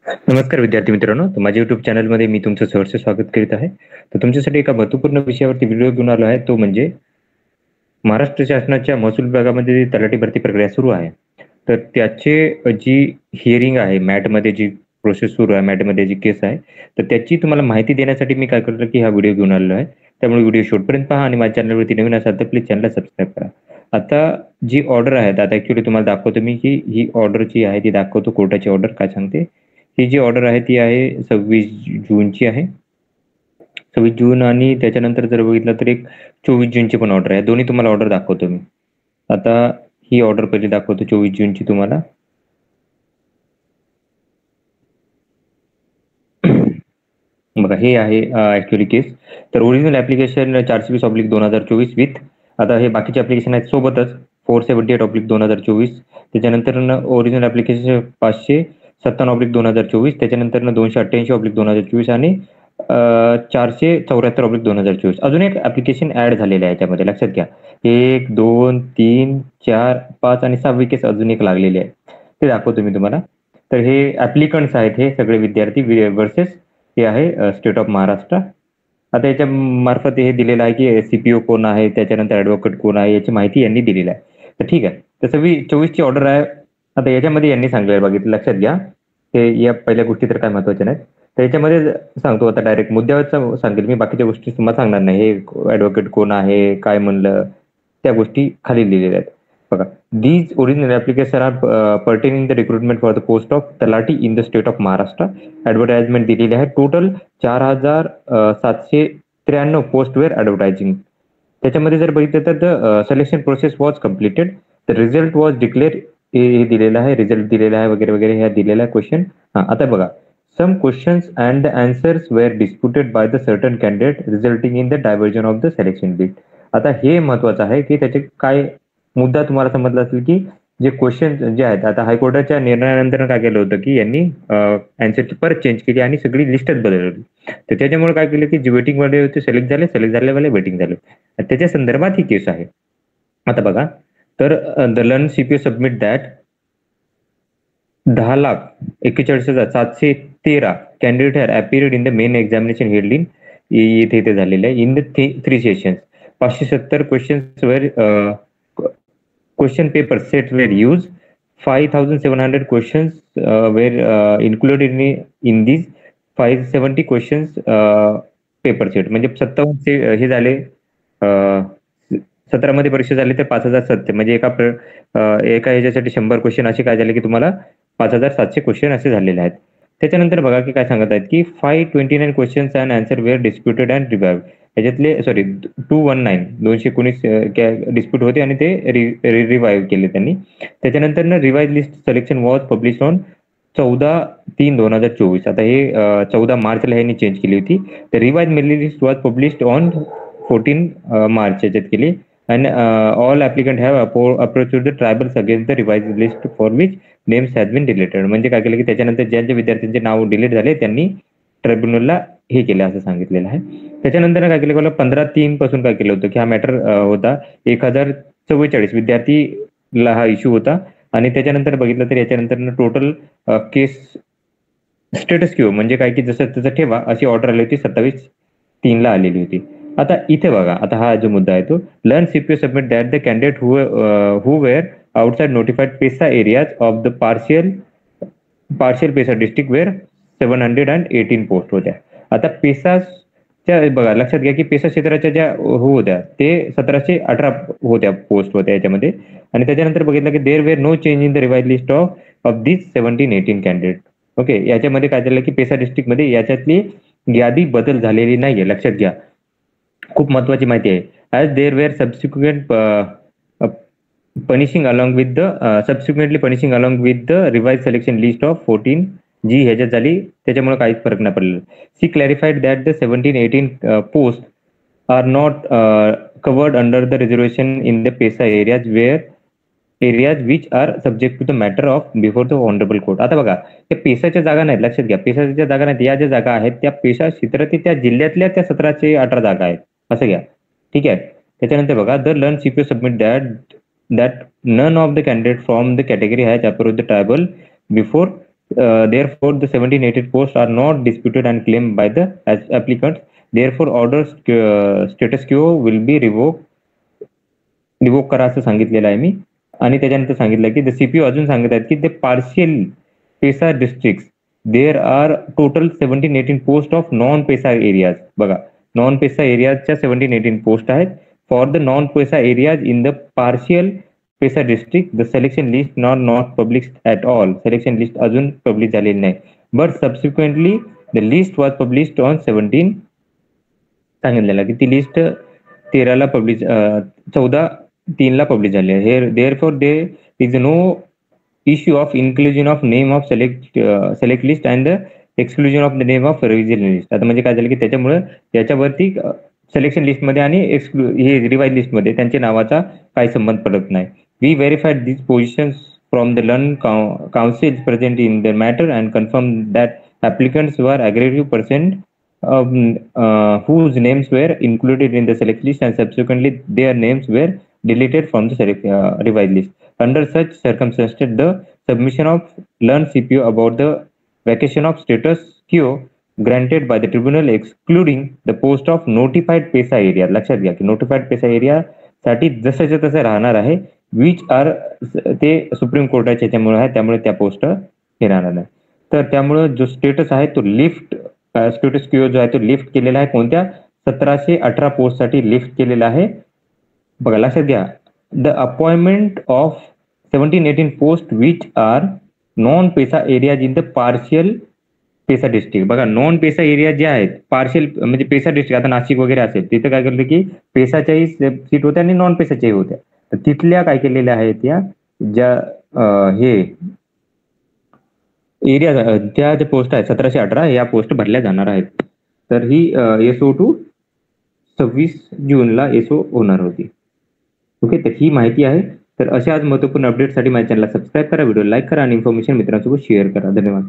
नमस्कार विद्यार्थी मित्रांनो, तर माझ्या YouTube चॅनलमध्ये मी तुमचं सहर्ष स्वागत करीत आहे. तर तुमच्यासाठी एका महत्त्वपूर्ण विषयावरती व्हिडिओ घेऊन आलो आहे, तो म्हणजे महाराष्ट्र शासनाच्या महसूल विभागामध्ये जी तलाठी भरती प्रक्रिया सुरू आहे. तर त्याचे जी हिअरिंग आहे, मॅटमध्ये जी प्रोसेस सुरू आहे, मॅटमध्ये जी केस आहे, तर त्याची तुम्हाला माहिती देण्यासाठी मी काय करतो, की हा व्हिडिओ घेऊन आलेलो आहे. त्यामुळे व्हिडिओ शेवटपर्यंत पहा आणि माझ्या चॅनलवरती नवीन असाल तर प्लीज चॅनलला सबस्क्राईब करा. आता जी ऑर्डर आहे, आता ॲक्चुअली तुम्हाला दाखवतो मी, की ही ऑर्डर जी आहे ती दाखवतो. कोर्टाची ऑर्डर काय सांगते. ही जी ऑर्डर आहे ती आहे 26 जूनची आहे. 26 जून आणि त्याच्यानंतर जर बघितलं तर एक 24 जूनची पण ऑर्डर आहे. दोन्ही तुम्हाला ऑर्डर दाखवतो मी. आता ही ऑर्डर पहिली दाखवतो 24 जूनची तुम्हाला. बघा हे आहे ॲक्चुअली केस. तर ओरिजिनल ॲप्लिकेशन 420/2024 विथ आता हे बाकीचे ॲप्लिकेशन आहेत सोबतच 478/2024. त्याच्यानंतर ओरिजिनल ॲप्लिकेशन 557/2024. त्याच्यानंतर 288/2024 आणि 474/2024. अजून एक ॲप्लिकेशन ॲड झालेलं आहे याच्यामध्ये, लक्षात घ्या. 1, 2, 3, 4, 5 आणि 6वी केस अजून एक लागलेली आहे. ते दाखवतो मी तुम्हाला. तर हे ॲप्लिकंट्स आहेत, हे सगळे विद्यार्थी वर्सेस हे आहे स्टेट ऑफ महाराष्ट्र. आता याच्या मार्फत हे दिलेलं आहे की सीपीओ कोण आहे, त्याच्यानंतर ॲडव्होकेट कोण आहे, याची माहिती यांनी दिलेली आहे. तर ठीक आहे. तर 24ची ऑर्डर आहे. आता याच्यामध्ये यांनी सांगलेलं बघितलं, लक्षात घ्या. हे या पहिल्या गोष्टी तर काय महत्त्वाच्या नाहीत. तर याच्यामध्ये सांगतो आता डायरेक्ट मुद्द्यावरचं सांगेल मी, बाकीच्या गोष्टी तुम्हाला सांगणार नाही. हे ॲडव्होकेट कोण आहे, काय म्हणलं, त्या गोष्टी खाली लिहिलेल्या आहेत. बघा, these original applications are pertaining the recruitment for the post of तलाठी in the state of Maharashtra. Advertisement दिलेली आहे. टोटल 4,793 पोस्टवेअर ॲडव्हर्टायझिंग. त्याच्यामध्ये जर बघितलं तर selection process was completed. The result was declare, हे दिलेलं आहे, रिझल्ट दिलेला आहे वगैरे वगैरे, ह्या दिलेला आहे क्वेश्चन. आता बघा, some questions and the answers were disputed by the certain candidate resulting in the diversion of the selection list. आता हे महत्वाचं आहे की त्याचे काय मुद्दा तुम्हाला समजला असेल की जे क्वेश्चन जे आहेत, आता हायकोर्टाच्या निर्णयानंतर काय केलं होतं की यांनी आन्सरची परत चेंज केली आणि सगळी लिस्टच बदलली. तर त्याच्यामुळे काय केलं की जे वेटिंग वाले होते सिलेक्ट झाले, सिलेक्ट झालेवाले वेटिंग झाले. त्याच्या संदर्भात ही केस आहे. आता बघा, तर the learn CPO submit that 10,41,713 candidate have appeared in the main examination held in, इथे झालेले आहे, इन द 3 सेशन्स. 570 क्वेश्चन्स वर question paper set were used. 5,700 questions were included in these 570 questions paper set. म्हणजे 57 हे झाले, 17 मध्ये परीक्षा झाली तर 5,700, म्हणजे एका ह्याच्यासाठी 100 क्वेश्चन असे काय झाले की तुम्हाला 5,700 क्वेश्चन असे झालेले आहेत. त्याच्यानंतर बघा की काय सांगत आहेत की 529 questions and answer were disputed and revived. याच्यातले 219 डिस्प्यूट होते आणि ते रिवाइव्ह केले त्यांनी. त्याच्यानंतर revise list selection was publish on 14/3/2024. आता हे 14 मार्चला ह्यांनी चेंज केली होती. तर revise merit list was published on 14 March याच्यात केली. And all applicant have approach the tribals against the revise list for which names has been deleted. म्हणजे काय केलं की त्याच्यानंतर ज्यांच्या विद्यार्थ्यांचे नाव डिलीट झाले त्यांनी ट्रिब्युनलला हे केलं असं सांगितलेलं आहे. त्याच्यानंतर काय केलं, 15/3 पासून काय केलं होतं की हा मॅटर होता 1,044 विद्यार्थीला हा इश्यू होता. आणि त्याच्यानंतर बघितलं तर याच्यानंतर टोटल केस स्टेटस क्यू म्हणजे काय की जसं तसं ठेवा अशी ऑर्डर आली होती, 27/3 आलेली होती. आता इथे बघा, आता हा जो मुद्दा आहे तो learn CPO submit that the candidate who were outside notified PESA areas of the partial PESA district where 718 post होत्या. आता पेसाच्या बघा, लक्षात घ्या की पेसा क्षेत्राच्या ज्या होत्या ते 1,718 होत्या पोस्ट होत्या याच्यामध्ये. आणि त्याच्यानंतर बघितलं की there were no change in the revise list of this 17-18 candidate. Okay, याच्यामध्ये काय झालं की पेसा डिस्ट्रिक्टमध्ये याच्यातली यादी बदल झालेली नाहीये, लक्षात घ्या. खूप महत्वाची माहिती आहे. As there were subsequently punishing along with the revised selection list of 14 जी ह्याच्यात झाली, त्याच्यामुळे काहीच फरक नाही पडलेला. She clarified that the 17-18 post are not covered under the reservation in the PESA areas which are subject to the matter of before the honourable court. आता बघा, त्या पेसाच्या जागा नाहीत, लक्षात घ्या. पेसाच्या जागा नाहीत, या ज्या जागा आहेत त्या पेसा क्षेत्रातील त्या जिल्ह्यातल्या त्या 1,718 जागा आहेत, असं घ्या. ठीक आहे. त्याच्यानंतर बघा, the learn CPO submit that none of the candidate from the category has approach the tribal before Therefore, the 1788 posts are not disputed and claimed by the applicants. Therefore, order status quo will be revoke करा असं सांगितलेलं आहे मी. आणि त्याच्यानंतर सांगितलं की the CPO अजून सांगत आहेत की the partial PESA district there are total 17-18 post of non PESA areas. बघा, नॉन पेसा एरियाजच्या 17-18 पोस्ट आहेत. For the non PESA areas in the partial PESA district the selection list not publish at all. Selection list अजून publish झालेली नाही. But subsequently the list was published on 17. सांगितलेलं की ती list 13ला publish 14/3 publish झाली आहे. Therefore there is no issue of inclusion of name of select list and exclusion of the name of revision list. आता म्हणजे काय झालं की त्याच्यामुळे याच्यावरती सिलेक्शन लिस्टमध्ये आणि हे रिवाइज लिस्टमध्ये त्यांच्या नावाचा काही संबंध पडत नाही. We verified these positions from the learned counsels present in the matter and confirmed that applicants were aggressive person whose names were included in the select list and subsequently their names were deleted from the revised list. Under such circumstances, the submission of learned CPO about the vacation of status quo granted by the tribunal excluding the post of notified PESA area. लक्षात घ्या की notified PESA area साठी जसंच्या तसं राहणार आहे. Which are ते supreme कोर्टाच्या याच्यामुळे आहे, त्यामुळे त्या पोस्ट हे राहणार नाही. तर त्यामुळे जो स्टेटस आहे तो लिफ्ट स्टेटस क्यू जो आहे तो लिफ्ट केलेला आहे. कोणत्या 1718 पोस्ट साठी लिफ्ट केलेला आहे. बघा लक्षात घ्या, the appointment of 17-18 post which are non PESA areas in the partial PESA district. बघा, नॉन पेसा एरिया जे आहेत पार्शियल म्हणजे पेसा डिस्ट्रिक्ट, आता नाशिक वगैरे असेल तिथं काय केलं की पेसाच्याही सीट होत्या आणि नॉन पेसाच्याही होत्या. तर तिथल्या काय केलेल्या आहेत या ज्या हे एरिया त्या ज्या पोस्ट आहेत 1718 या पोस्ट भरल्या जाणार आहेत. तर ही SO2 26 जूनला SO होणार होती. ओके, तर ही माहिती आहे. तर अशा आज महत्त्वपूर्ण अपडेटसाठी माझ्या चॅनलला सबस्क्राईब करा, व्हिडिओ लाईक करा आणि इन्फॉर्मेशन मित्रांसोबत शेअर करा. धन्यवाद.